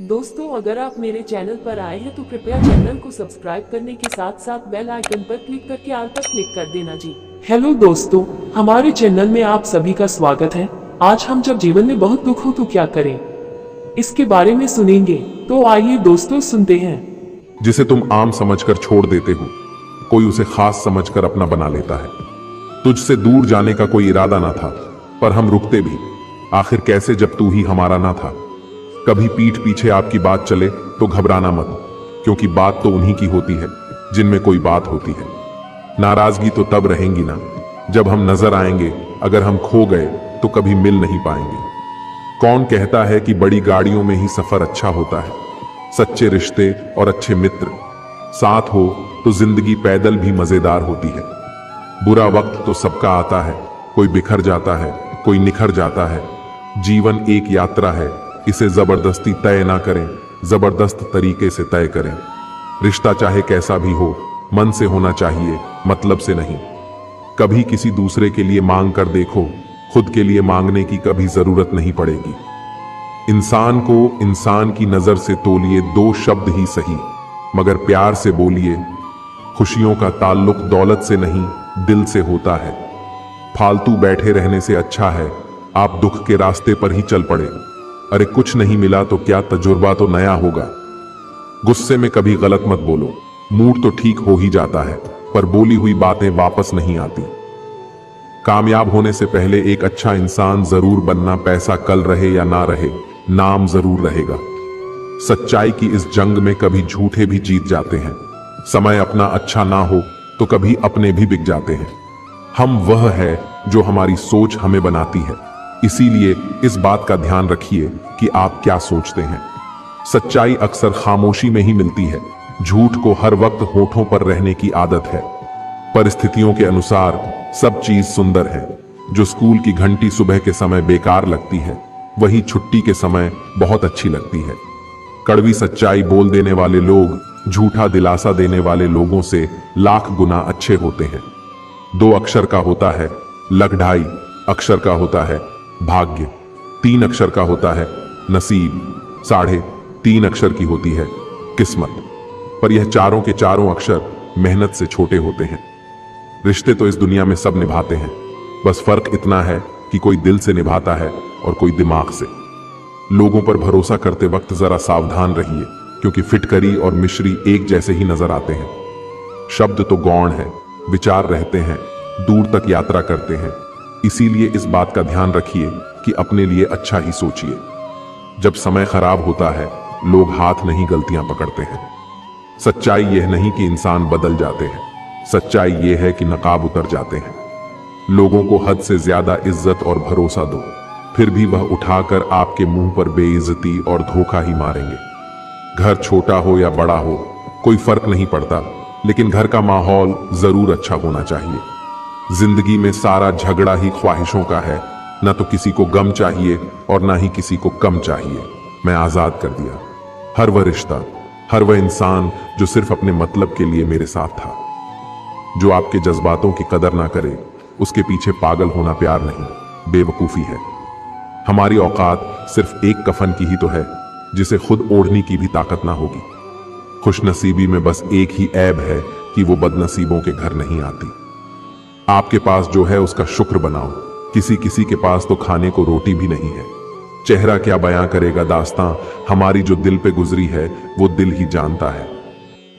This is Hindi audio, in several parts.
दोस्तों, अगर आप मेरे चैनल पर आए हैं तो कृपया चैनल को सब्सक्राइब करने के साथ साथ बेल आइकन पर क्लिक करके ऑल पर क्लिक कर देना जी। हेलो दोस्तों, हमारे चैनल में आप सभी का स्वागत है। आज हम जब जीवन में बहुत दुख हो तो क्या करें, इसके बारे में सुनेंगे। तो आइए दोस्तों सुनते हैं। जिसे तुम आम समझकर छोड़ देते हो, कोई उसे खास समझकर अपना बना लेता है। तुझसे दूर जाने का कोई इरादा ना था, पर हम रुकते भी आखिर कैसे जब तू ही हमारा ना था। कभी पीठ पीछे आपकी बात चले तो घबराना मत, क्योंकि बात तो उन्हीं की होती है जिनमें कोई बात होती है। नाराजगी तो तब रहेंगी ना जब हम नजर आएंगे। अगर हम खो गए तो कभी मिल नहीं पाएंगे। कौन कहता है कि बड़ी गाड़ियों में ही सफर अच्छा होता है। सच्चे रिश्ते और अच्छे मित्र साथ हो तो जिंदगी पैदल भी मजेदार होती है। बुरा वक्त तो सबका आता है, कोई बिखर जाता है, कोई निखर जाता है। जीवन एक यात्रा है, इसे जबरदस्ती तय ना करें, जबरदस्त तरीके से तय करें। रिश्ता चाहे कैसा भी हो, मन से होना चाहिए, मतलब से नहीं। कभी किसी दूसरे के लिए मांग कर देखो, खुद के लिए मांगने की कभी जरूरत नहीं पड़ेगी। इंसान को इंसान की नजर से तोलिए, दो शब्द ही सही, मगर प्यार से बोलिए। खुशियों का ताल्लुक दौलत से नहीं, दिल से होता है। फालतू बैठे रहने से अच्छा है आप दुख के रास्ते पर ही चल पड़े। अरे कुछ नहीं मिला तो क्या, तजुर्बा तो नया होगा। गुस्से में कभी गलत मत बोलो, मूड तो ठीक हो ही जाता है, पर बोली हुई बातें वापस नहीं आती। कामयाब होने से पहले एक अच्छा इंसान जरूर बनना। पैसा कल रहे या ना रहे, नाम जरूर रहेगा। सच्चाई की इस जंग में कभी झूठे भी जीत जाते हैं। समय अपना अच्छा ना हो तो कभी अपने भी बिक जाते हैं। हम वह है जो हमारी सोच हमें बनाती है। इसीलिए इस बात का ध्यान रखिए कि आप क्या सोचते हैं। सच्चाई अक्सर खामोशी में ही मिलती है। झूठ को हर वक्त होठों पर रहने की आदत है। परिस्थितियों के अनुसार सब चीज सुंदर है। जो स्कूल की घंटी सुबह के समय बेकार लगती है, वही छुट्टी के समय बहुत अच्छी लगती है। कड़वी सच्चाई बोल देने वाले लोग झूठा दिलासा देने वाले लोगों से लाख गुना अच्छे होते हैं। 2 अक्षर का होता है लक, 2.5 अक्षर का होता है भाग्य, 3 अक्षर का होता है नसीब, 3.5 अक्षर की होती है किस्मत। पर यह चारों के चारों अक्षर मेहनत से छोटे होते हैं। रिश्ते तो इस दुनिया में सब निभाते हैं, बस फर्क इतना है कि कोई दिल से निभाता है और कोई दिमाग से। लोगों पर भरोसा करते वक्त जरा सावधान रहिए, क्योंकि फिटकरी और मिश्री एक जैसे ही नजर आते हैं। शब्द तो गौण है, विचार रहते हैं, दूर तक यात्रा करते हैं। इसीलिए इस बात का ध्यान रखिए कि अपने लिए अच्छा ही सोचिए। जब समय खराब होता है, लोग हाथ नहीं गलतियां पकड़ते हैं। सच्चाई यह नहीं कि इंसान बदल जाते हैं, सच्चाई यह है कि नकाब उतर जाते हैं। लोगों को हद से ज्यादा इज्जत और भरोसा दो, फिर भी वह उठाकर आपके मुंह पर बेइज्जती और धोखा ही मारेंगे। घर छोटा हो या बड़ा हो, कोई फर्क नहीं पड़ता, लेकिन घर का माहौल जरूर अच्छा होना चाहिए। जिंदगी में सारा झगड़ा ही ख्वाहिशों का है। ना तो किसी को गम चाहिए और ना ही किसी को कम चाहिए। मैं आजाद कर दिया हर वह रिश्ता, हर वह इंसान जो सिर्फ अपने मतलब के लिए मेरे साथ था। जो आपके जज्बातों की कदर ना करे, उसके पीछे पागल होना प्यार नहीं, बेवकूफी है। हमारी औकात सिर्फ एक कफन की ही तो है, जिसे खुद ओढ़ने की भी ताकत ना होगी। खुशनसीबी में बस एक ही ऐब है कि वो बदनसीबों के घर नहीं आती। आपके पास जो है उसका शुक्र बनाओ। किसी किसी के पास तो खाने को रोटी भी नहीं है। चेहरा क्या बयां करेगा दास्तां, हमारी जो दिल पे गुजरी है वो दिल ही जानता है।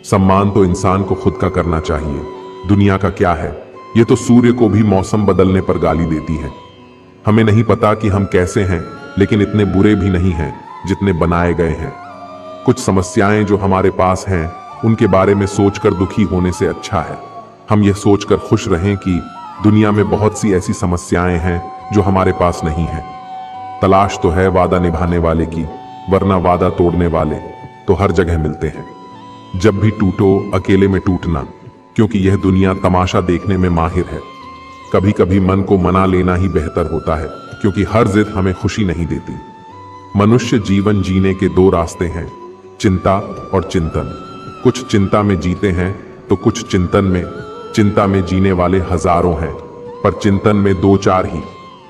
सम्मान तो इंसान को खुद का करना चाहिए। दुनिया का क्या है, ये तो सूर्य को भी मौसम बदलने पर गाली देती है। हमें नहीं पता कि हम कैसे हैं, लेकिन इतने बुरे भी नहीं हैं जितने बनाए गए हैं। कुछ समस्याएं जो हमारे पास हैं, उनके बारे में सोचकर दुखी होने से अच्छा है हम यह सोचकर खुश रहें कि दुनिया में बहुत सी ऐसी समस्याएं हैं जो हमारे पास नहीं है। तलाश तो है वादा निभाने वाले की, वरना वादा तोड़ने वाले तो हर जगह मिलते हैं। जब भी टूटो अकेले में टूटना, क्योंकि यह दुनिया तमाशा देखने में माहिर है। कभी कभी मन को मना लेना ही बेहतर होता है, क्योंकि हर जिद हमें खुशी नहीं देती। मनुष्य जीवन जीने के 2 रास्ते हैं, चिंता और चिंतन। कुछ चिंता में जीते हैं तो कुछ चिंतन में। चिंता में जीने वाले हजारों हैं, पर चिंतन में 2-4 ही।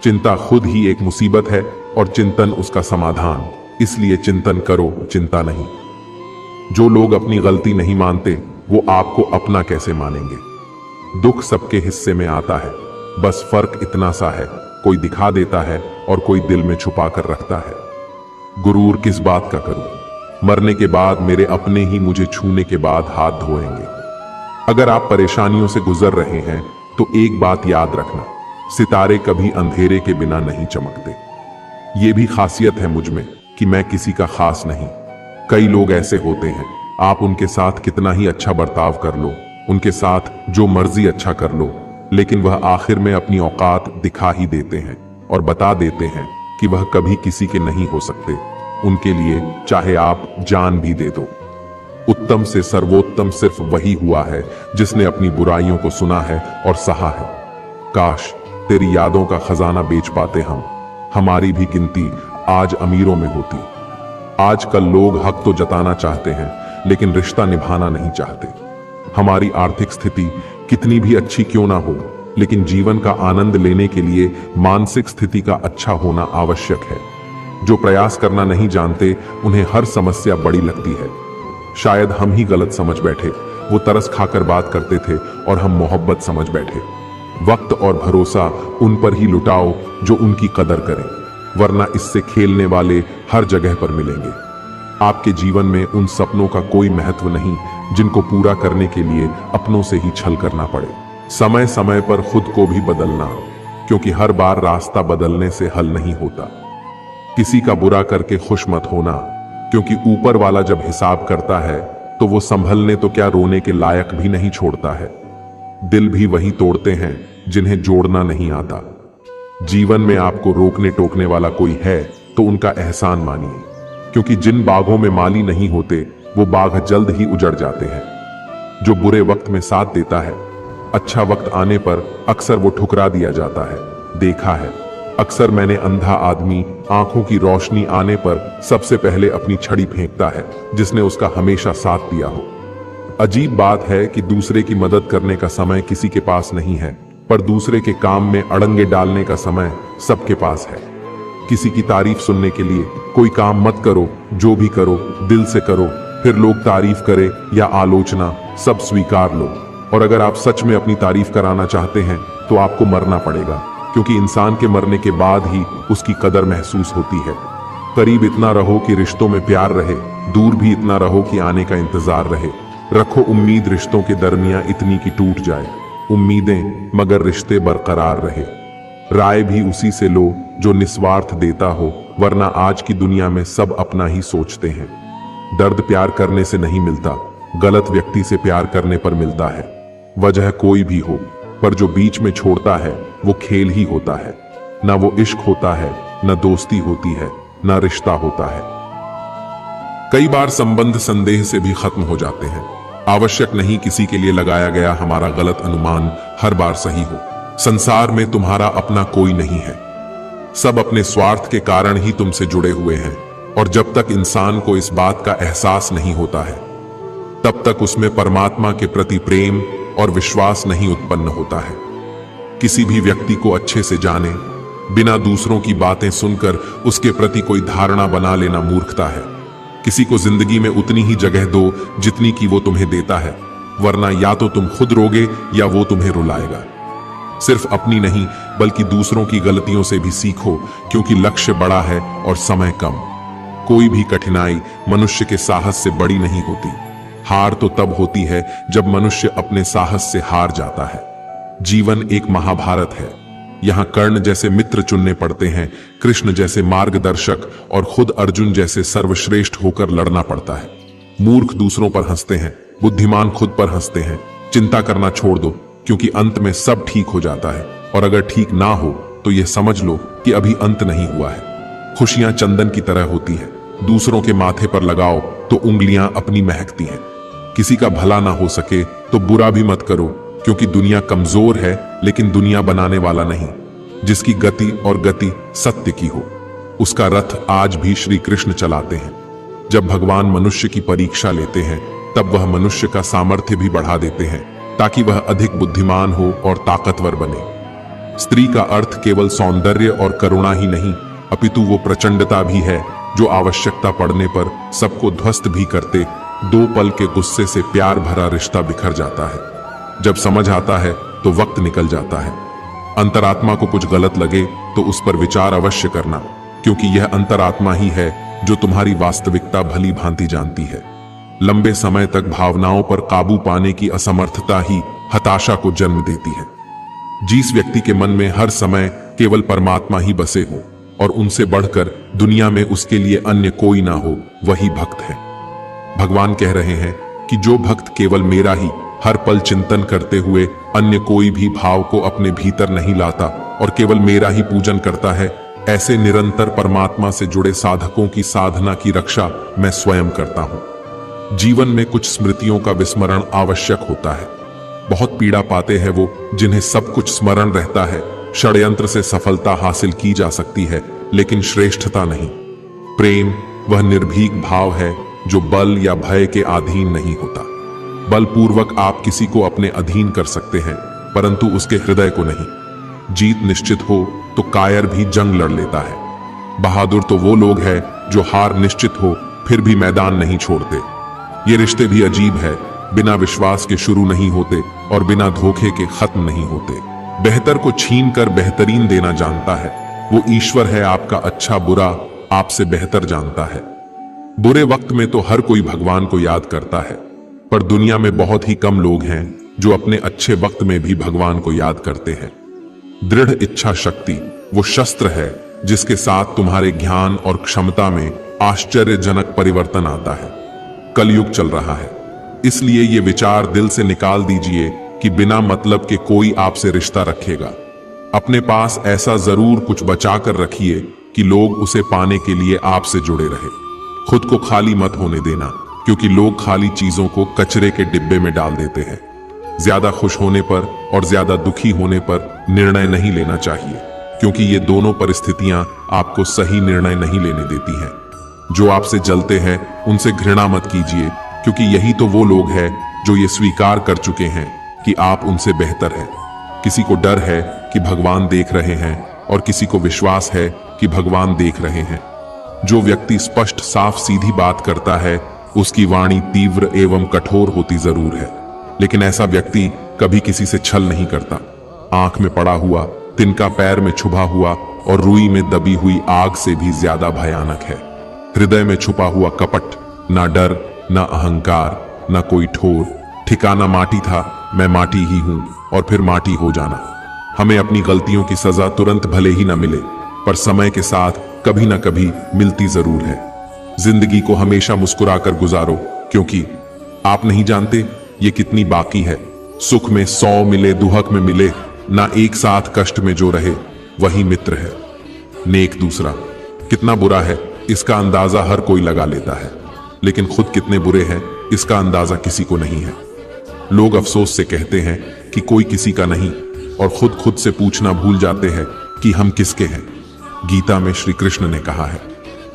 चिंता खुद ही एक मुसीबत है और चिंतन उसका समाधान। इसलिए चिंतन करो, चिंता नहीं। जो लोग अपनी गलती नहीं मानते वो आपको अपना कैसे मानेंगे? दुख सबके हिस्से में आता है, बस फर्क इतना सा है, कोई दिखा देता है और कोई दिल में छुपा कर रखता है। गुरूर किस बात का करूं? मरने के बाद मेरे अपने ही मुझे छूने के बाद हाथ धोएंगे। अगर आप परेशानियों से गुजर रहे हैं तो एक बात याद रखना, सितारे कभी अंधेरे के बिना नहीं चमकते। ये भी खासियत है मुझ में कि मैं किसी का खास नहीं। कई लोग ऐसे होते हैं, आप उनके साथ कितना ही अच्छा बर्ताव कर लो, उनके साथ जो मर्जी अच्छा कर लो, लेकिन वह आखिर में अपनी औकात दिखा ही देते हैं और बता देते हैं कि वह कभी किसी के नहीं हो सकते। उनके लिए चाहे आप जान भी दे दो। उत्तम से सर्वोत्तम सिर्फ वही हुआ है जिसने अपनी बुराइयों को सुना है और सहा है। काश तेरी यादों का खजाना बेच पाते हम, हमारी भी गिनती आज अमीरों में होती। आजकल लोग हक तो जताना चाहते हैं लेकिन रिश्ता निभाना नहीं चाहते। हमारी आर्थिक स्थिति कितनी भी अच्छी क्यों ना हो, लेकिन जीवन का आनंद लेने के लिए मानसिक स्थिति का अच्छा होना आवश्यक है। जो प्रयास करना नहीं जानते उन्हें हर समस्या बड़ी लगती है। शायद हम ही गलत समझ बैठे, वो तरस खाकर बात करते थे और हम मोहब्बत समझ बैठे। वक्त और भरोसा उन पर ही लुटाओ जो उनकी कदर करें, वरना इससे खेलने वाले हर जगह पर मिलेंगे। आपके जीवन में उन सपनों का कोई महत्व नहीं जिनको पूरा करने के लिए अपनों से ही छल करना पड़े। समय समय पर खुद को भी बदलना, क्योंकि हर बार रास्ता बदलने से हल नहीं होता। किसी का बुरा करके खुश मत होना, क्योंकि ऊपर वाला जब हिसाब करता है तो वो संभलने तो क्या रोने के लायक भी नहीं छोड़ता है। दिल भी वही तोड़ते हैं जिन्हें जोड़ना नहीं आता। जीवन में आपको रोकने टोकने वाला कोई है तो उनका एहसान मानिए, क्योंकि जिन बागों में माली नहीं होते वो बाग जल्द ही उजड़ जाते हैं। जो बुरे वक्त में साथ देता है, अच्छा वक्त आने पर अक्सर वो ठुकरा दिया जाता है। देखा है, अक्सर मैंने अंधा आदमी आंखों की रोशनी आने पर सबसे पहले अपनी छड़ी फेंकता है जिसने उसका हमेशा साथ दिया हो। अजीब बात है कि दूसरे की मदद करने का समय किसी के पास नहीं है, पर दूसरे के काम में अड़ंगे डालने का समय सबके पास है। किसी की तारीफ सुनने के लिए कोई काम मत करो, जो भी करो दिल से करो, फिर लोग तारीफ करे या आलोचना सब स्वीकार लो। और अगर आप सच में अपनी तारीफ कराना चाहते हैं तो आपको मरना पड़ेगा, क्योंकि इंसान के मरने के बाद ही उसकी कदर महसूस होती है। करीब इतना रहो कि रिश्तों में प्यार रहे, दूर भी इतना रहो कि आने का इंतजार रहे। रखो उम्मीद रिश्तों के दरमियां इतनी की टूट जाए, उम्मीदें मगर रिश्ते बरकरार रहे। राय भी उसी से लो जो निस्वार्थ देता हो, वरना आज की दुनिया में सब अपना ही सोचते हैं। दर्द प्यार करने से नहीं मिलता, गलत व्यक्ति से प्यार करने पर मिलता है। वजह कोई भी हो, पर जो बीच में छोड़ता है वो खेल ही होता है। ना वो इश्क होता है, ना दोस्ती होती है, ना रिश्ता होता है। कई बार संबंध संदेह से भी खत्म हो जाते हैं। आवश्यक नहीं किसी के लिए लगाया गया हमारा गलत अनुमान हर बार सही हो। संसार में तुम्हारा अपना कोई नहीं है, सब अपने स्वार्थ के कारण ही तुमसे जुड़े हुए हैं। और जब तक इंसान को इस बात का एहसास नहीं होता है, तब तक उसमें परमात्मा के प्रति प्रेम और विश्वास नहीं उत्पन्न होता है। किसी भी व्यक्ति को अच्छे से जाने, बिना दूसरों की बातें सुनकर उसके प्रति कोई धारणा बना लेना मूर्खता है। किसी को जिंदगी में उतनी ही जगह दो जितनी की वो तुम्हें देता है, वरना या तो तुम खुद रोगे या वो तुम्हें रुलाएगा। सिर्फ अपनी नहीं बल्कि दूसरों की गलतियों से भी सीखो, क्योंकि लक्ष्य बड़ा है और समय कम। कोई भी कठिनाई मनुष्य के साहस से बड़ी नहीं होती। हार तो तब होती है जब मनुष्य अपने साहस से हार जाता है। जीवन एक महाभारत है, यहाँ कर्ण जैसे मित्र चुनने पड़ते हैं, कृष्ण जैसे मार्गदर्शक और खुद अर्जुन जैसे सर्वश्रेष्ठ होकर लड़ना पड़ता है। मूर्ख दूसरों पर हंसते हैं, बुद्धिमान खुद पर हंसते हैं। चिंता करना छोड़ दो, क्योंकि अंत में सब ठीक हो जाता है। और अगर ठीक ना हो तो यह समझ लो कि अभी अंत नहीं हुआ है। खुशियां चंदन की तरह होती है, दूसरों के माथे पर लगाओ तो उंगलियां अपनी महकती हैं। किसी का भला ना हो सके तो बुरा भी मत करो, क्योंकि दुनिया कमजोर है लेकिन दुनिया बनाने वाला नहीं। जिसकी गति और गति सत्य की हो, उसका रथ आज भी श्री कृष्ण चलाते हैं। जब भगवान मनुष्य की परीक्षा लेते हैं तब वह मनुष्य का सामर्थ्य भी बढ़ा देते हैं, ताकि वह अधिक बुद्धिमान हो और ताकतवर बने। स्त्री का अर्थ केवल सौंदर्य और करुणा ही नहीं, अपितु वो प्रचंडता भी है जो आवश्यकता पड़ने पर सबको ध्वस्त भी करते, 2 पल के गुस्से से प्यार भरा रिश्ता बिखर जाता है। जब समझ आता है तो वक्त निकल जाता है। अंतरात्मा को कुछ गलत लगे तो उस पर विचार अवश्य करना, क्योंकि यह अंतरात्मा ही है जो तुम्हारी वास्तविकता भली भांति जानती है। लंबे समय तक भावनाओं पर काबू पाने की असमर्थता ही हताशा को जन्म देती है। जिस व्यक्ति के मन में हर समय केवल परमात्मा ही बसे हो और उनसे बढ़कर दुनिया में उसके लिए अन्य कोई ना हो, वही भक्त है। भगवान कह रहे हैं कि जो भक्त केवल मेरा ही हर पल चिंतन करते हुए अन्य कोई भी भाव को अपने भीतर नहीं लाता और केवल मेरा ही पूजन करता है, ऐसे निरंतर परमात्मा से जुड़े साधकों की साधना की रक्षा मैं स्वयं करता हूं। जीवन में कुछ स्मृतियों का विस्मरण आवश्यक होता है। बहुत पीड़ा पाते हैं वो जिन्हें सब कुछ स्मरण रहता है। षड्यंत्र से सफलता हासिल की जा सकती है, लेकिन श्रेष्ठता नहीं। प्रेम वह निर्भीक भाव है जो बल या भय के अधीन नहीं होता। बलपूर्वक आप किसी को अपने अधीन कर सकते हैं, परंतु उसके हृदय को नहीं। जीत निश्चित हो तो कायर भी जंग लड़ लेता है। बहादुर तो वो लोग हैं जो हार निश्चित हो फिर भी मैदान नहीं छोड़ते। ये रिश्ते भी अजीब है, बिना विश्वास के शुरू नहीं होते और बिना धोखे के खत्म नहीं होते। बेहतर को छीन कर बेहतरीन देना जानता है वो ईश्वर है। आपका अच्छा बुरा आपसे बेहतर जानता है। बुरे वक्त में तो हर कोई भगवान को याद करता है, पर दुनिया में बहुत ही कम लोग हैं जो अपने अच्छे वक्त में भी भगवान को याद करते हैं। दृढ़ इच्छा शक्ति वो शस्त्र है जिसके साथ तुम्हारे ज्ञान और क्षमता में आश्चर्यजनक परिवर्तन आता है। कलयुग चल रहा है, इसलिए ये विचार दिल से निकाल दीजिए कि बिना मतलब के कोई आपसे रिश्ता रखेगा। अपने पास ऐसा जरूर कुछ बचा कर रखिए कि लोग उसे पाने के लिए आपसे जुड़े रहे। खुद को खाली मत होने देना, क्योंकि लोग खाली चीजों को कचरे के डिब्बे में डाल देते हैं। ज्यादा खुश होने पर और ज्यादा दुखी होने पर निर्णय नहीं लेना चाहिए, क्योंकि ये दोनों परिस्थितियां आपको सही निर्णय नहीं लेने देती हैं। जो आपसे जलते हैं उनसे घृणा मत कीजिए, क्योंकि यही तो वो लोग हैं जो ये स्वीकार कर चुके हैं कि आप उनसे बेहतर हैं। किसी को डर है कि भगवान देख रहे हैं और किसी को विश्वास है कि भगवान देख रहे हैं। जो व्यक्ति स्पष्ट साफ सीधी बात करता है उसकी वाणी तीव्र एवं कठोर होती जरूर है, लेकिन ऐसा व्यक्ति कभी किसी से छल नहीं करता। आंख में पड़ा हुआ, तिनका पैर में छुपा हुआ और रुई में दबी हुई आग से भी ज्यादा भयानक है। हृदय में छुपा हुआ कपट, ना डर, ना अहंकार, ना कोई ठोर। ठिकाना माटी था, मैं माटी ही हूं और फिर माटी हो जाना। हमें अपनी गलतियों की सजा तुरंत भले ही ना मिले, पर समय के साथ कभी ना कभी मिलती जरूर है। जिंदगी को हमेशा मुस्कुराकर गुजारो, क्योंकि आप नहीं जानते ये कितनी बाकी है। सुख में 100 मिले, दुहक में मिले, ना एक साथ कष्ट में जो रहे वही मित्र है। नेक दूसरा कितना बुरा है इसका अंदाजा हर कोई लगा लेता है, लेकिन खुद कितने बुरे हैं इसका अंदाजा किसी को नहीं है। लोग अफसोस से कहते हैं कि कोई किसी का नहीं, और खुद से पूछना भूल जाते हैं कि हम किसके हैं। गीता में श्री कृष्ण ने कहा है,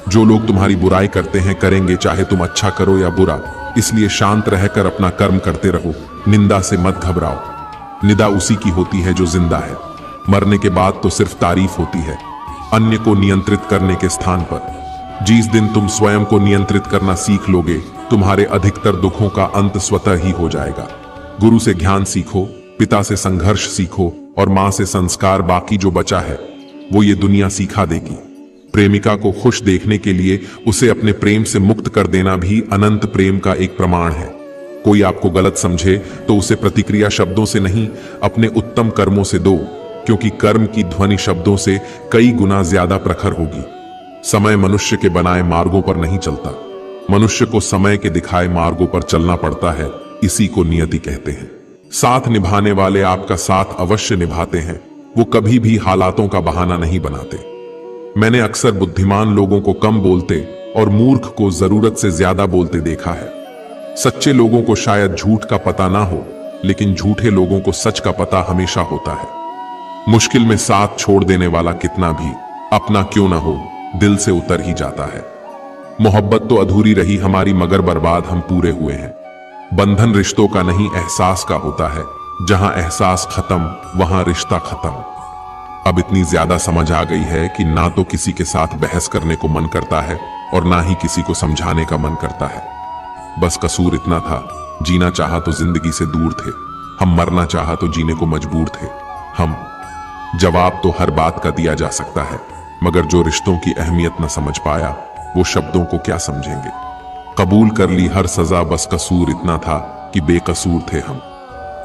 जो लोग तुम्हारी बुराई करते हैं करेंगे, चाहे तुम अच्छा करो या बुरा। इसलिए शांत रहकर अपना कर्म करते रहो, निंदा से मत घबराओ। निंदा उसी की होती है जो जिंदा है। मरने के बाद तो सिर्फ तारीफ होती है, अन्य को नियंत्रित करने के स्थान पर। जिस दिन तुम स्वयं को नियंत्रित करना सीख लोगे, तुम्हारे अधिकतर दुखों का अंत स्वतः ही हो जाएगा। गुरु से ज्ञान सीखो, पिता से संघर्ष सीखो और मां से संस्कार। बाकी जो बचा है वो ये दुनिया सिखा देगी। प्रेमिका को खुश देखने के लिए उसे अपने प्रेम से मुक्त कर देना भी अनंत प्रेम का एक प्रमाण है। कोई आपको गलत समझे तो उसे प्रतिक्रिया शब्दों से नहीं, अपने उत्तम कर्मों से दो, क्योंकि कर्म की ध्वनि शब्दों से कई गुना ज्यादा प्रखर होगी। समय मनुष्य के बनाए मार्गों पर नहीं चलता, मनुष्य को समय के दिखाए मार्गों पर चलना पड़ता है। इसी को नियति कहते हैं। साथ निभाने वाले आपका साथ अवश्य निभाते हैं, वो कभी भी हालातों का बहाना नहीं बनाते। मैंने अक्सर बुद्धिमान लोगों को कम बोलते और मूर्ख को जरूरत से ज्यादा बोलते देखा है। सच्चे लोगों को शायद झूठ का पता ना हो, लेकिन झूठे लोगों को सच का पता हमेशा होता है। मुश्किल में साथ छोड़ देने वाला कितना भी अपना क्यों ना हो, दिल से उतर ही जाता है। मोहब्बत तो अधूरी रही हमारी, मगर बर्बाद हम पूरे हुए हैं। बंधन रिश्तों का नहीं, एहसास का होता है। जहां एहसास खत्म वहां रिश्ता खत्म। अब इतनी ज्यादा समझ आ गई है कि ना तो किसी के साथ बहस करने को मन करता है और ना ही किसी को समझाने का मन करता है। बस कसूर इतना था, जीना चाहा तो जिंदगी से दूर थे, हम मरना चाहा तो जीने को मजबूर थे। हम जवाब तो हर बात का दिया जा सकता है, मगर जो रिश्तों की अहमियत न समझ पाया वो शब्दों को क्या समझेंगे। कबूल कर ली हर सजा, बस कसूर इतना था कि बेकसूर थे हम।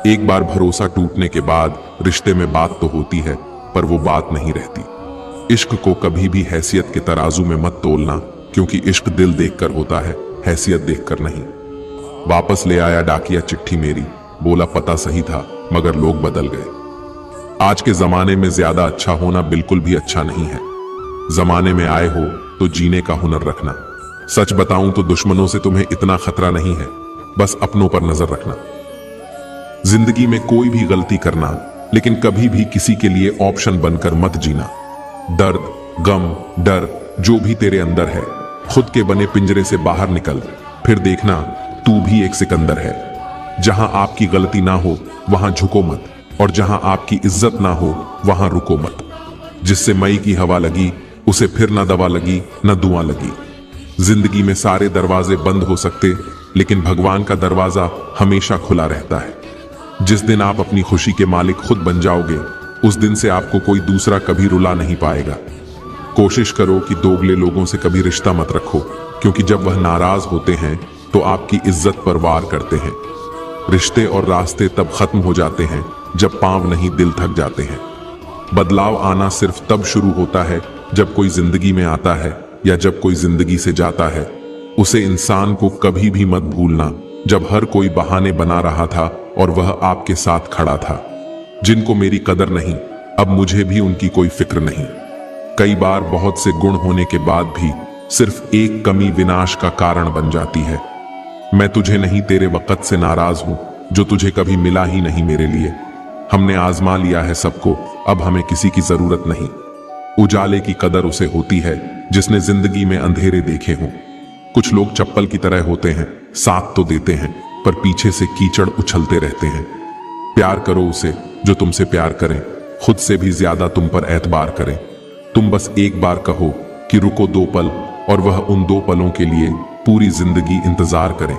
एक बार भरोसा टूटने के बाद रिश्ते में बात तो होती है, पर वो बात नहीं रहती। इश्क को कभी भी हैसियत के तराजू में मत तोलना, क्योंकि इश्क दिल देखकर होता है, हैसियत देखकर नहीं। वापस ले आया डाकिया चिट्ठी मेरी, बोला पता सही था मगर लोग बदल गए। आज के जमाने में ज्यादा अच्छा होना बिल्कुल भी अच्छा नहीं है। जमाने में आए हो तो जीने का हुनर रखना। सच बताऊं तो दुश्मनों से तुम्हें इतना खतरा नहीं है, बस अपनों पर नजर रखना। जिंदगी में कोई भी गलती करना, लेकिन कभी भी किसी के लिए ऑप्शन बनकर मत जीना। दर्द, गम, डर जो भी तेरे अंदर है, खुद के बने पिंजरे से बाहर निकल, फिर देखना तू भी एक सिकंदर है। जहां आपकी गलती ना हो वहां झुको मत, और जहां आपकी इज्जत ना हो वहां रुको मत। जिससे मई की हवा लगी उसे फिर ना दवा लगी ना दुआ लगी। जिंदगी में सारे दरवाजे बंद हो सकते, लेकिन भगवान का दरवाजा हमेशा खुला रहता है। जिस दिन आप अपनी खुशी के मालिक खुद बन जाओगे, उस दिन से आपको कोई दूसरा कभी रुला नहीं पाएगा। कोशिश करो कि दोगले लोगों से कभी रिश्ता मत रखो, क्योंकि जब वह नाराज होते हैं तो आपकी इज्जत पर वार करते हैं। रिश्ते और रास्ते तब खत्म हो जाते हैं जब पांव नहीं दिल थक जाते हैं। बदलाव आना सिर्फ तब शुरू होता है जब कोई जिंदगी में आता है या जब कोई जिंदगी से जाता है। उसे इंसान को कभी भी मत भूलना जब हर कोई बहाने बना रहा था और वह आपके साथ खड़ा था। जिनको मेरी कदर नहीं, अब मुझे भी उनकी कोई फिक्र नहीं। कई बार बहुत से गुण होने के बाद भी सिर्फ एक कमी विनाश का कारण बन जाती है। मैं तुझे नहीं तेरे वक़्त से नाराज हूं, जो तुझे कभी मिला ही नहीं मेरे लिए। हमने आजमा लिया है सबको, अब हमें किसी की जरूरत नहीं। उजाले की कदर उसे होती है जिसने जिंदगी में अंधेरे देखे हों। कुछ लोग चप्पल की तरह होते हैं, साथ तो देते हैं पर पीछे से कीचड़ उछलते रहते हैं। प्यार करो उसे जो तुमसे प्यार करें, खुद से भी ज्यादा तुम पर एतबार करें। तुम बस एक बार कहो कि रुको 2 पल, और वह उन 2 पलों के लिए पूरी जिंदगी इंतजार करे।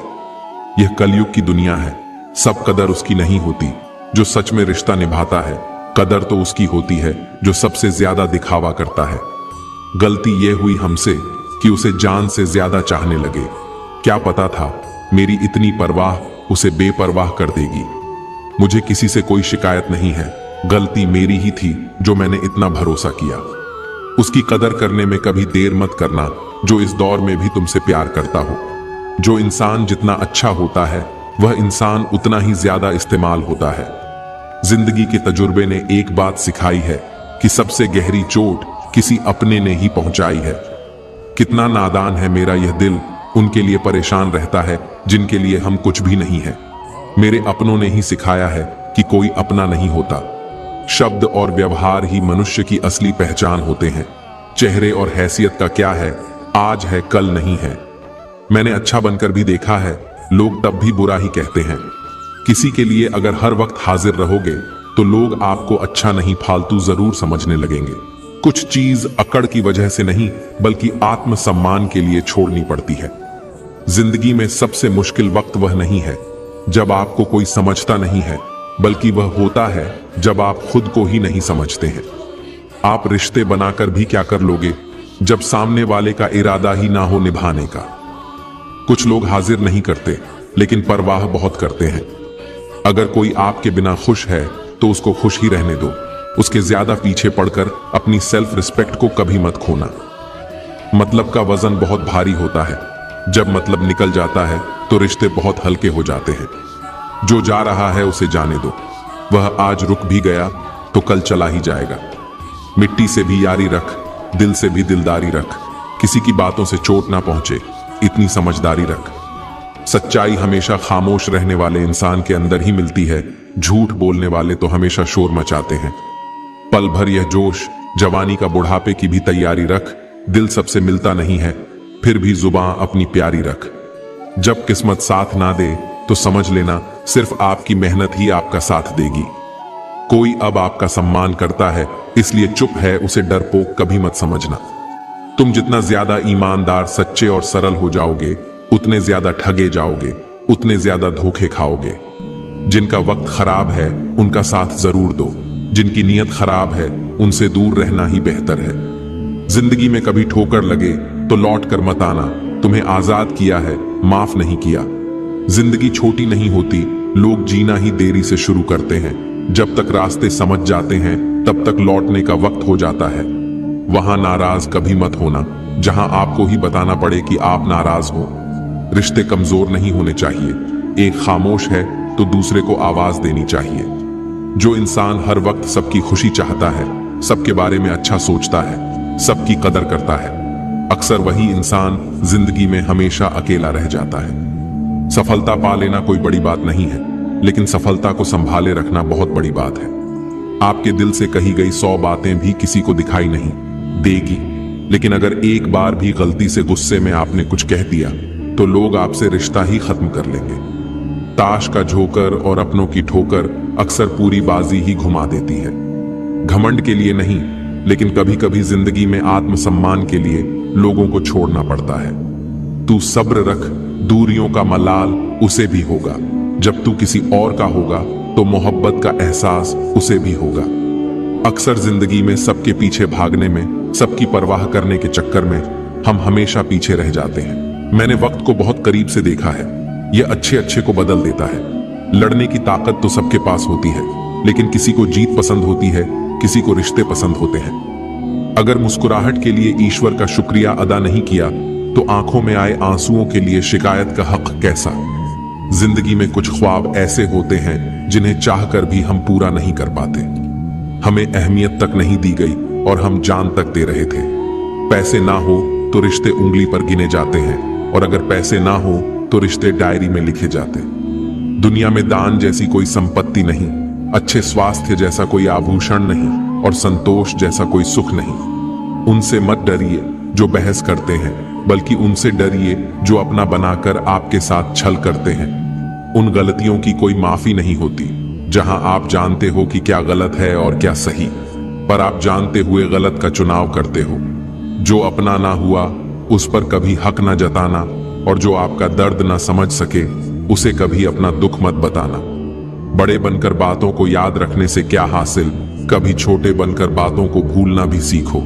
यह कलयुग की दुनिया है, सब कदर उसकी नहीं होती जो सच में रिश्ता निभाता है। कदर तो उसकी होती है जो सबसे ज्यादा दिखावा करता है। गलती यह हुई हमसे कि उसे जान से ज्यादा चाहने लगे। क्या पता था मेरी इतनी परवाह उसे बेपरवाह कर देगी। मुझे किसी से कोई शिकायत नहीं है, गलती मेरी ही थी जो मैंने इतना भरोसा किया। उसकी कदर करने में कभी देर मत करना जो इस दौर में भी तुमसे प्यार करता हो। जो इंसान जितना अच्छा होता है वह इंसान उतना ही ज्यादा इस्तेमाल होता है। जिंदगी के तजुर्बे ने एक बात सिखाई है कि सबसे गहरी चोट किसी अपने ने ही पहुंचाई है। कितना नादान है मेरा यह दिल उनके लिए परेशान रहता है जिनके लिए हम कुछ भी नहीं है। मेरे अपनों ने ही सिखाया है कि कोई अपना नहीं होता। शब्द और व्यवहार ही मनुष्य की असली पहचान होते हैं। चेहरे और हैसियत का क्या है, आज है कल नहीं है। मैंने अच्छा बनकर भी देखा है, लोग तब भी बुरा ही कहते हैं। किसी के लिए अगर हर वक्त हाजिर रहोगे तो लोग आपको अच्छा नहीं फालतू जरूर समझने लगेंगे। कुछ चीज अकड़ की वजह से नहीं बल्कि आत्मसम्मान के लिए छोड़नी पड़ती है। जिंदगी में सबसे मुश्किल वक्त वह नहीं है जब आपको कोई समझता नहीं है, बल्कि वह होता है जब आप खुद को ही नहीं समझते हैं। आप रिश्ते बनाकर भी क्या कर लोगे जब सामने वाले का इरादा ही ना हो निभाने का। कुछ लोग हाजिर नहीं करते लेकिन परवाह बहुत करते हैं। अगर कोई आपके बिना खुश है तो उसको खुश ही रहने दो। उसके ज्यादा पीछे पड़कर अपनी सेल्फ रिस्पेक्ट को कभी मत खोना। मतलब का वजन बहुत भारी होता है, जब मतलब निकल जाता है तो रिश्ते बहुत हल्के हो जाते हैं। जो जा रहा है उसे जाने दो, वह आज रुक भी गया तो कल चला ही जाएगा। मिट्टी से भी यारी रख, दिल से भी दिलदारी रख। किसी की बातों से चोट ना पहुंचे, इतनी समझदारी रख। सच्चाई हमेशा खामोश रहने वाले इंसान के अंदर ही मिलती है, झूठ बोलने वाले तो हमेशा शोर मचाते हैं। पल भर यह जोश, जवानी का बुढ़ापे की भी तैयारी रख। दिल सबसे मिलता नहीं है, फिर भी जुबान अपनी प्यारी रख। जब किस्मत साथ ना दे तो समझ लेना सिर्फ आपकी मेहनत ही आपका साथ देगी। कोई अब आपका सम्मान करता है इसलिए चुप है, उसे डरपोक कभी मत समझना। तुम जितना ज्यादा ईमानदार, सच्चे और सरल हो जाओगे, उतने ज्यादा ठगे जाओगे, उतने ज्यादा धोखे खाओगे। जिनका वक्त खराब है उनका साथ जरूर दो, जिनकी नीयत खराब है उनसे दूर रहना ही बेहतर है। जिंदगी में कभी ठोकर लगे तो लौट कर मत आना, तुम्हें आजाद किया है, माफ नहीं किया। जिंदगी छोटी नहीं होती, लोग जीना ही देरी से शुरू करते हैं। जब तक रास्ते समझ जाते हैं तब तक लौटने का वक्त हो जाता है। वहां नाराज कभी मत होना जहां आपको ही बताना पड़े कि आप नाराज हो। रिश्ते कमजोर नहीं होने चाहिए, एक खामोश है तो दूसरे को आवाज देनी चाहिए। जो इंसान हर वक्त सबकी खुशी चाहता है, सबके बारे में अच्छा सोचता है, सबकी कदर करता है, अक्सर वही इंसान जिंदगी में हमेशा अकेला रह जाता है। सफलता पा लेना कोई बड़ी बात नहीं है, लेकिन सफलता को संभाले रखना बहुत बड़ी बात है। आपके दिल से कही गई 100 बातें भी किसी को दिखाई नहीं देगी, लेकिन अगर एक बार भी गलती से गुस्से में आपने कुछ कह दिया तो लोग आपसे रिश्ता ही खत्म कर लेंगे। ताश का झोंकर और अपनों की ठोकर अक्सर पूरी बाजी ही घुमा देती है। घमंड के लिए नहीं, लेकिन कभी कभी जिंदगी में आत्मसम्मान के लिए लोगों को छोड़ना पड़ता है। तू सब्र रख, दूरियों का मलाल उसे भी होगा। जब तू किसी और का होगा तो मोहब्बत का एहसास उसे भी होगा। अक्सर जिंदगी में सबके पीछे भागने में, सबकी परवाह करने के चक्कर में हम हमेशा पीछे रह जाते हैं। मैंने वक्त को बहुत करीब से देखा है, यह अच्छे अच्छे को बदल देता है। लड़ने की ताकत तो सबके पास होती है, लेकिन किसी को जीत पसंद होती है, किसी को रिश्ते पसंद होते हैं। अगर मुस्कुराहट के लिए ईश्वर का शुक्रिया अदा नहीं किया तो आंखों में आए आंसुओं के लिए शिकायत का हक कैसा। जिंदगी में कुछ ख्वाब ऐसे होते हैं जिन्हें चाहकर भी हम पूरा नहीं कर पाते। हमें अहमियत तक नहीं दी गई और हम जान तक दे रहे थे। पैसे ना हो तो रिश्ते उंगली पर गिने जाते हैं, और अगर पैसे ना हो तो रिश्ते डायरी में लिखे जाते। दुनिया में दान जैसी कोई संपत्ति नहीं, अच्छे स्वास्थ्य जैसा कोई आभूषण नहीं, और संतोष जैसा कोई सुख नहीं। उनसे मत डरिए जो बहस करते हैं, बल्कि उनसे डरिए जो अपना बनाकर आपके साथ छल करते हैं। उन गलतियों की कोई माफी नहीं होती जहां आप जानते हो कि क्या गलत है और क्या सही, पर आप जानते हुए गलत का चुनाव करते हो। जो अपना ना हुआ उस पर कभी हक ना जताना, और जो आपका दर्द ना समझ सके उसे कभी अपना दुख मत बताना। बड़े बनकर बातों को याद रखने से क्या हासिल, कभी छोटे बनकर बातों को भूलना भी सीखो।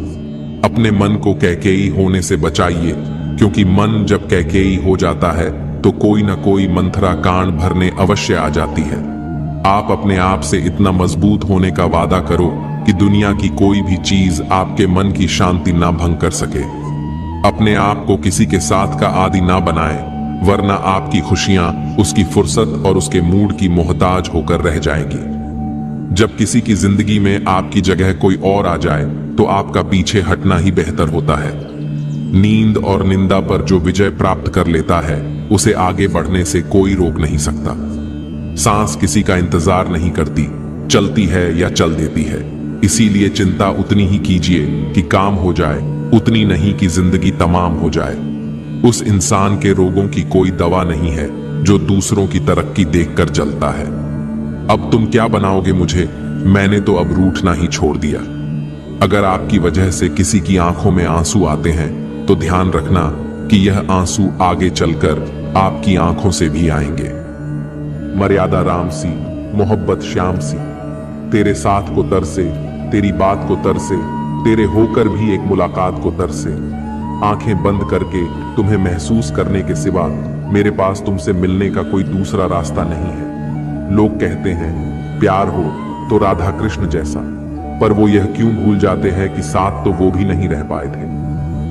अपने मन को कैकेयी होने से बचाइए, क्योंकि मन जब कैकेयी हो जाता है तो कोई ना कोई मंथरा कांड भरने अवश्य आ जाती है। आप अपने आप से इतना मजबूत होने का वादा करो कि दुनिया की कोई भी चीज आपके मन की शांति ना भंग कर सके। अपने आप को किसी के साथ का आदी ना बनाएं, वरना आपकी खुशियां उसकी फुर्सत और उसके मूड की मोहताज होकर रह जाएंगी। जब किसी की जिंदगी में आपकी जगह कोई और आ जाए तो आपका पीछे हटना ही बेहतर होता है। नींद और निंदा पर जो विजय प्राप्त कर लेता है उसे आगे बढ़ने से कोई रोक नहीं सकता। सांस किसी का इंतजार नहीं करती, चलती है या चल देती है। इसीलिए चिंता उतनी ही कीजिए कि काम हो जाए, उतनी नहीं कि जिंदगी तमाम हो जाए। उस इंसान के रोगों की कोई दवा नहीं है जो दूसरों की तरक्की देखकर जलता है। अब तुम क्या बनाओगे मुझे, मैंने तो अब रूठना ही छोड़ दिया। अगर आपकी वजह से किसी की आंखों में आंसू आते हैं तो ध्यान रखना कि यह आंसू आगे चलकर आपकी आंखों से भी आएंगे। मर्यादा राम सी, मोहब्बत श्याम सी, तेरे साथ को तरसे, तेरी बात को तरसे, तेरे होकर भी एक मुलाकात को तरसे। आंखें बंद करके तुम्हें महसूस करने के सिवा मेरे पास तुमसे मिलने का कोई दूसरा रास्ता नहीं है। लोग कहते हैं प्यार हो तो राधा कृष्ण जैसा, पर वो यह क्यों भूल जाते हैं कि साथ तो वो भी नहीं रह पाए थे।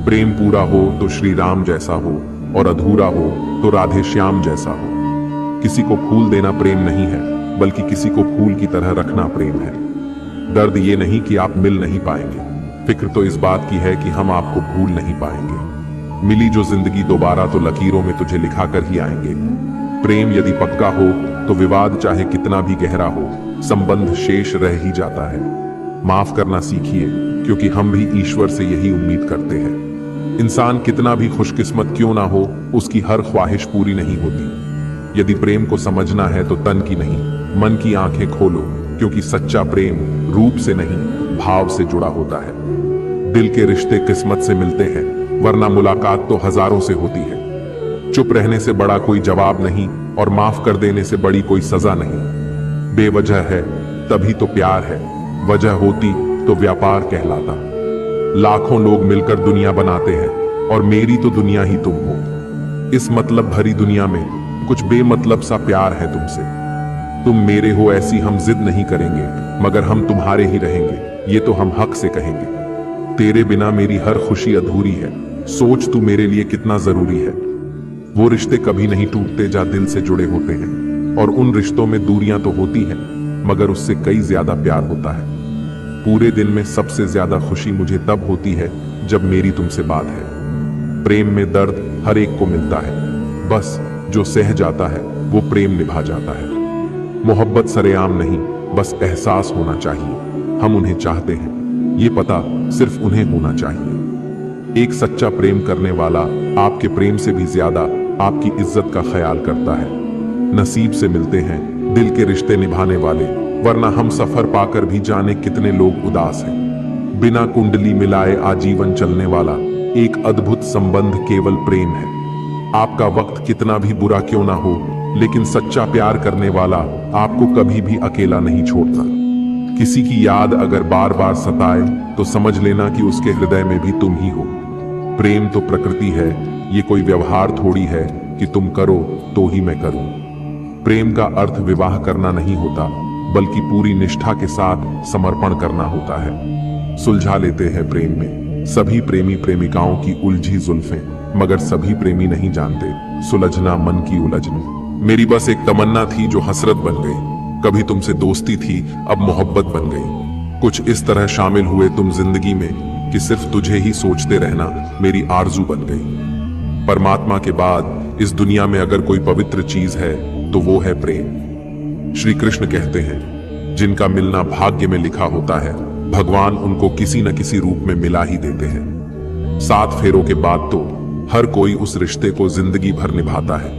प्रेम पूरा हो तो श्री राम जैसा हो, और अधूरा हो तो राधे श्याम जैसा हो। किसी को फूल देना प्रेम नहीं है, बल्कि किसी को फूल की तरह रखना प्रेम है। दर्द ये नहीं कि आप मिल नहीं पाएंगे, फिक्र तो इस बात की है कि हम आपको भूल नहीं पाएंगे। मिली जो जिंदगी दोबारा तो लकीरों में तुझे लिखा कर ही आएंगे। प्रेम यदि पक्का हो तो विवाद चाहे कितना भी गहरा हो, संबंध शेष रह ही जाता है। माफ करना सीखिए, क्योंकि हम भी ईश्वर से यही उम्मीद करते हैं। इंसान कितना भी खुशकिस्मत क्यों ना हो, उसकी हर ख्वाहिश पूरी नहीं होती। यदि प्रेम को समझना है तो तन की नहीं, मन की आंखें खोलो, क्योंकि सच्चा प्रेम रूप से नहीं, भाव से जुड़ा होता है। दिल के रिश्ते किस्मत से मिलते हैं, वरना मुलाकात तो हजारों से होती है। चुप रहने से बड़ा कोई जवाब नहीं और माफ कर देने से बड़ी कोई सजा नहीं। बेवजह है तभी तो प्यार है, वजह होती तो व्यापार कहलाता। लाखों लोग मिलकर दुनिया बनाते हैं और मेरी तो दुनिया ही तुम हो। इस मतलब भरी दुनिया में कुछ बेमतलब सा प्यार है तुमसे। तुम मेरे हो ऐसी हम जिद नहीं करेंगे, मगर हम तुम्हारे ही रहेंगे, ये तो हम हक से कहेंगे। तेरे बिना मेरी हर खुशी अधूरी है, सोच तू मेरे लिए कितना जरूरी है। वो रिश्ते कभी नहीं टूटते जहाँ दिल से जुड़े होते हैं, और उन रिश्तों में दूरियां तो होती हैं, मगर उससे कई ज्यादा प्यार होता है। पूरे दिन में सबसे ज्यादा खुशी मुझे तब होती है जब मेरी तुमसे बात है। प्रेम में दर्द हर एक को मिलता है, बस जो सह जाता है वो प्रेम निभा जाता है। मोहब्बत सरेआम नहीं, बस एहसास होना चाहिए हम उन्हें चाहते हैं, ये पता सिर्फ उन्हें होना चाहिए। एक सच्चा प्रेम करने वाला आपके प्रेम से भी ज्यादा आपकी इज्जत का ख्याल करता है। नसीब से मिलते हैं दिल के रिश्ते निभाने वाले, वरना हम सफर पाकर भी जाने कितने लोग उदास हैं। बिना कुंडली मिलाए आजीवन चलने वाला एक अद्भुत संबंध केवल प्रेम है। आपका वक्त कितना भी बुरा क्यों ना हो, लेकिन सच्चा प्यार करने वाला आपको कभी भी अकेला नहीं छोड़ता। किसी की याद अगर बार बार सताए तो समझ लेना कि उसके हृदय में भी तुम ही हो। प्रेम तो प्रकृति है, ये कोई व्यवहार थोड़ी है कि तुम करो तो ही मैं करूं। प्रेम का अर्थ विवाह करना नहीं होता, बल्कि पूरी निष्ठा के साथ समर्पण करना होता है। सुलझा लेते हैं प्रेम में सभी प्रेमी प्रेमिकाओं की उलझी जुल्फें, मगर सभी प्रेमी नहीं जानते सुलझना मन की उलझने। मेरी बस एक तमन्ना थी जो हसरत बन गई, कभी तुमसे दोस्ती थी अब मोहब्बत बन गई। कुछ इस तरह शामिल हुए तुम जिंदगी में कि सिर्फ तुझे ही सोचते रहना मेरी आरजू बन गई। परमात्मा के बाद इस दुनिया में अगर कोई पवित्र चीज है तो वो है प्रेम। श्री कृष्ण कहते हैं, जिनका मिलना भाग्य में लिखा होता है, भगवान उनको किसी न किसी रूप में मिला ही देते हैं। 7 फेरों के बाद तो हर कोई उस रिश्ते को जिंदगी भर निभाता है।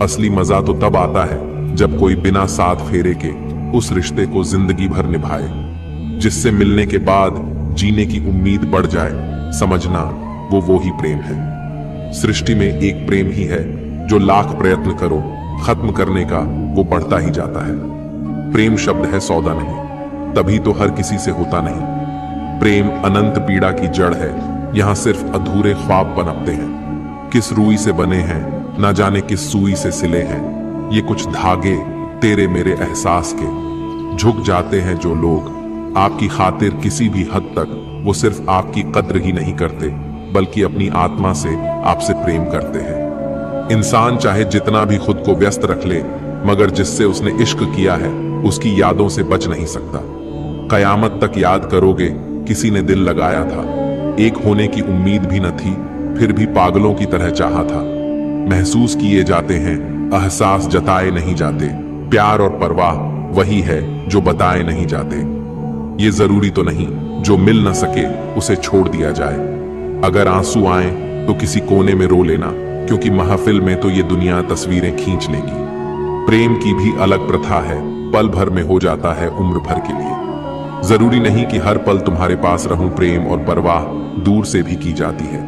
असली मजा तो तब आता है जब कोई बिना 7 फेरे के उस रिश्ते को जिंदगी भर निभाए, जिससे मिलने के बाद जीने की उम्मीद बढ़ जाए। समझना वो ही प्रेम है। सृष्टि में एक प्रेम ही है जो लाख प्रयत्न करो खत्म करने का वो बढ़ता ही जाता है। प्रेम शब्द है सौदा नहीं, तभी तो हर किसी से होता नहीं। प्रेम अनंत पीड़ा की जड़ है, यहां सिर्फ अधूरे ख्वाब पनपते हैं। किस रूई से बने हैं ना जाने किस सुई से सिले हैं, ये कुछ धागे तेरे मेरे एहसास के। झुक जाते हैं जो लोग आपकी खातिर किसी भी हद तक, वो सिर्फ आपकी कद्र ही नहीं करते बल्कि अपनी आत्मा से आपसे प्रेम करते हैं। इंसान चाहे जितना भी खुद को व्यस्त रख ले, मगर जिससे उसने इश्क किया है उसकी यादों से बच नहीं सकता। कयामत तक याद करोगे किसी ने दिल लगाया था, एक होने की उम्मीद भी न थी, फिर भी पागलों की तरह चाहा था। महसूस किए जाते हैं, एहसास जताए नहीं जाते। प्यार और परवाह वही है जो बताए नहीं जाते। ये जरूरी तो नहीं जो मिल न सके उसे छोड़ दिया जाए। अगर आंसू आए तो किसी कोने में रो लेना, क्योंकि महफिल में तो ये दुनिया तस्वीरें खींच लेगी। प्रेम की भी अलग प्रथा है, पल भर में हो जाता है उम्र भर के लिए। जरूरी नहीं कि हर पल तुम्हारे पास रहूं, प्रेम और परवाह दूर से भी की जाती है।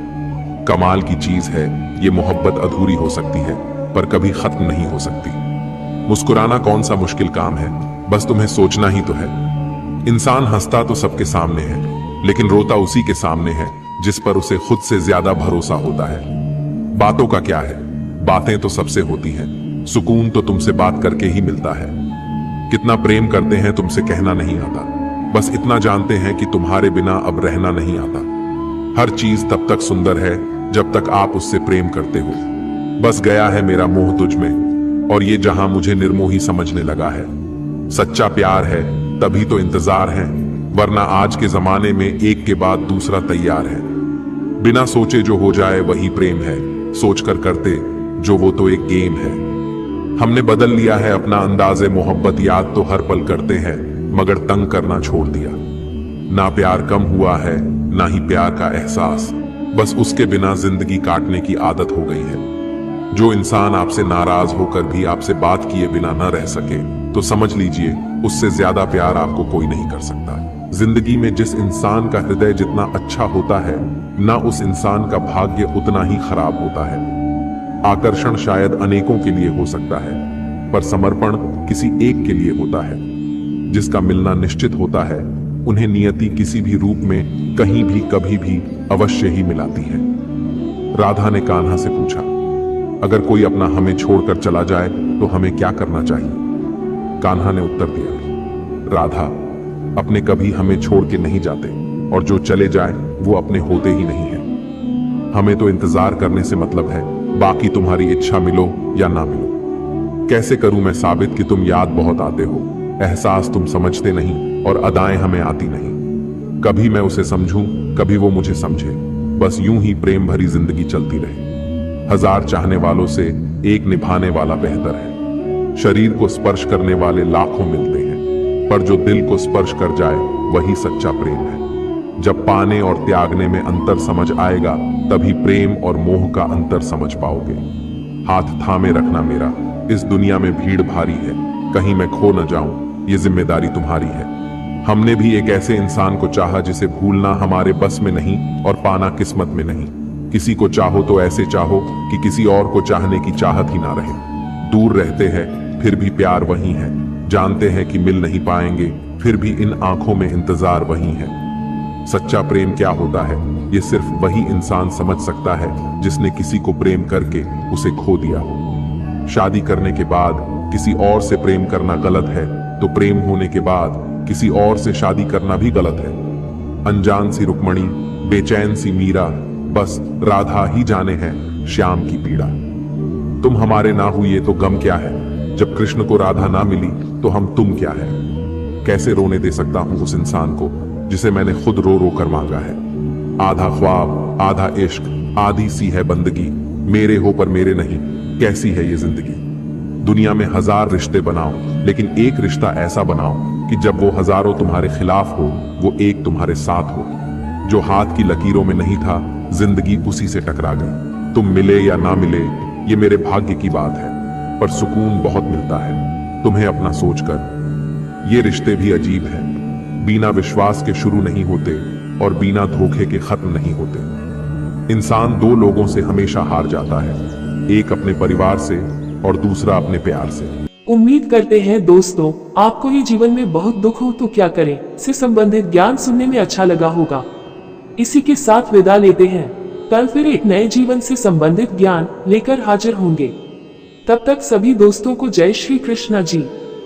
कमाल की चीज है ये मोहब्बत, अधूरी हो सकती है पर कभी खत्म नहीं हो सकती। मुस्कुराना कौन सा मुश्किल काम है, बस तुम्हें सोचना ही तो है। इंसान हंसता तो सबके सामने है, लेकिन रोता उसी के सामने है जिस पर उसे खुद से ज्यादा भरोसा होता है। बातों का क्या है, बातें तो सबसे होती हैं, सुकून तो तुमसे बात करके ही मिलता है। कितना प्रेम करते हैं तुमसे कहना नहीं आता, बस इतना जानते हैं कि तुम्हारे बिना अब रहना नहीं आता। हर चीज तब तक सुंदर है जब तक आप उससे प्रेम करते हो। बस गया है मेरा मोह तुझ में, और ये जहां मुझे निर्मोही समझने लगा है। सच्चा प्यार है तभी तो इंतजार है, वरना आज के जमाने में एक के बाद दूसरा तैयार है। बिना सोचे जो हो जाए वही प्रेम है, सोचकर करते जो वो तो एक गेम है। हमने बदल लिया है अपना अंदाज़े मोहब्बत, याद तो हर पल करते हैं मगर तंग करना छोड़ दिया। ना प्यार कम हुआ है ना ही प्यार का एहसास, बस उसके बिना जिंदगी काटने की आदत हो गई है। जो इंसान आपसे नाराज होकर भी आपसे बात किए बिना न रह सके तो समझ लीजिए उससे ज्यादा प्यार आपको कोई नहीं कर सकता। जिंदगी में जिस इंसान का हृदय जितना अच्छा होता है, ना उस इंसान का भाग्य उतना ही खराब होता है। आकर्षण शायद अनेकों के लिए हो सकता है, पर समर्पण किसी एक के लिए होता है। जिसका मिलना निश्चित होता है, उन्हें नियति किसी भी रूप में कहीं भी कभी भी अवश्य ही मिलाती है। राधा ने कान्हा से पूछा, अगर कोई अपना हमें छोड़कर चला जाए तो हमें क्या करना चाहिए? कान्हा ने उत्तर दिया, राधा, अपने कभी हमें छोड़ के नहीं जाते, और जो चले जाए वो अपने होते ही नहीं है। हमें तो इंतजार करने से मतलब है, बाकी तुम्हारी इच्छा मिलो या ना मिलो। कैसे करूं मैं साबित कि तुम याद बहुत आते हो, एहसास तुम समझते नहीं और अदाएं हमें आती नहीं। कभी मैं उसे समझूं, कभी वो मुझे समझे, बस यूं ही प्रेम भरी जिंदगी चलती रहे। हजार चाहने वालों से एक निभाने वाला बेहतर है। शरीर को स्पर्श करने वाले लाखों मिलते हैं, पर जो दिल को स्पर्श कर जाए वही सच्चा प्रेम है। जब पाने और त्यागने में अंतर समझ आएगा, तभी प्रेम और मोह का अंतर समझ पाओगे। हाथ थामे रखना मेरा, इस दुनिया में भीड़ भारी है, कहीं मैं खो न जाऊं, ये जिम्मेदारी तुम्हारी है। हमने भी एक ऐसे इंसान को चाहा जिसे भूलना हमारे बस में नहीं और पाना किस्मत में नहीं। किसी को चाहो तो ऐसे चाहो कि किसी और को चाहने की चाहत ही ना रहे। दूर रहते हैं फिर भी प्यार वही है, जानते हैं कि मिल नहीं पाएंगे, फिर भी इन आंखों में इंतजार वही है। सच्चा प्रेम क्या होता है, ये सिर्फ वही इंसान समझ सकता है जिसने किसी को प्रेम करके उसे खो दिया हो। शादी करने के बाद किसी और से प्रेम करना गलत है, तो प्रेम होने के बाद किसी और से शादी करना भी गलत है। अनजान सी रुक्मणी, बेचैन सी मीरा, बस राधा ही जाने हैं श्याम की पीड़ा। तुम हमारे ना हुए तो गम क्या है, जब कृष्ण को राधा ना मिली तो हम तुम क्या है। कैसे रोने दे सकता हूं उस इंसान को जिसे मैंने खुद रो रो कर मांगा है। आधा ख्वाब, आधा इश्क, आधी सी है बंदगी, मेरे हो पर मेरे नहीं, कैसी है ये जिंदगी। दुनिया में हजार रिश्ते बनाओ, लेकिन एक रिश्ता ऐसा बनाओ कि जब वो हजारों तुम्हारे खिलाफ हो, वो एक तुम्हारे साथ हो। जो हाथ की लकीरों में नहीं था, जिंदगी उसी से टकरा गई। तुम मिले या ना मिले, ये मेरे भाग्य की बात है, पर सुकून बहुत मिलता है तुम्हें अपना सोचकर। ये रिश्ते भी अजीब है, बिना विश्वास के शुरू नहीं होते और बिना धोखे के खत्म नहीं होते। इंसान दो लोगों से हमेशा हार जाता है, एक अपने परिवार से और दूसरा अपने प्यार से। उम्मीद करते हैं दोस्तों, आपको ये जीवन में बहुत दुख हो तो क्या करें से संबंधित ज्ञान सुनने में अच्छा लगा होगा। इसी के साथ विदा लेते हैं, कल फिर एक नए जीवन से संबंधित ज्ञान लेकर हाजिर होंगे। तब तक सभी दोस्तों को जय श्री कृष्ण जी।